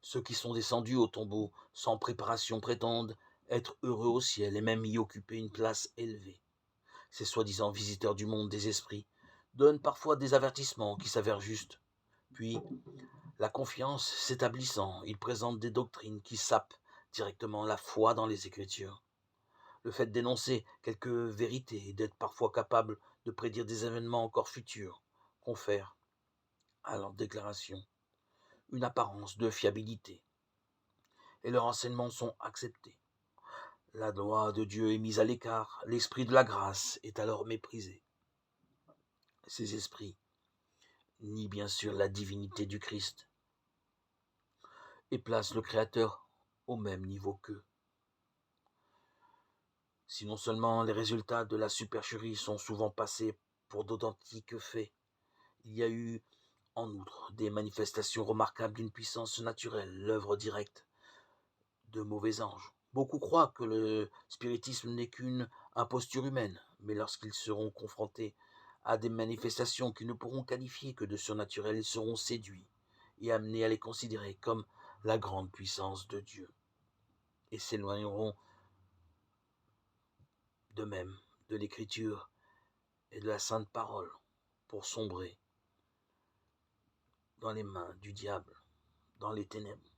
Ceux qui sont descendus au tombeau sans préparation prétendent être heureux au ciel et même y occuper une place élevée. Ces soi-disant visiteurs du monde des esprits donnent parfois des avertissements qui s'avèrent justes. Puis, la confiance s'établissant, ils présentent des doctrines qui sapent directement la foi dans les Écritures. Le fait d'énoncer quelques vérités et d'être parfois capable de prédire des événements encore futurs confère à leurs déclarations une apparence de fiabilité et leurs enseignements sont acceptés. La loi de Dieu est mise à l'écart, l'esprit de la grâce est alors méprisé. Ces esprits nient bien sûr la divinité du Christ et placent le Créateur au même niveau qu'eux. Si non seulement les résultats de la supercherie sont souvent passés pour d'authentiques faits, il y a eu en outre des manifestations remarquables d'une puissance naturelle, l'œuvre directe de mauvais anges. Beaucoup croient que le spiritisme n'est qu'une imposture humaine, mais lorsqu'ils seront confrontés à des manifestations qu'ils ne pourront qualifier que de surnaturelles, ils seront séduits et amenés à les considérer comme la grande puissance de Dieu, et s'éloigneront de même de l'écriture et de la sainte parole pour sombrer dans les mains du diable, dans les ténèbres.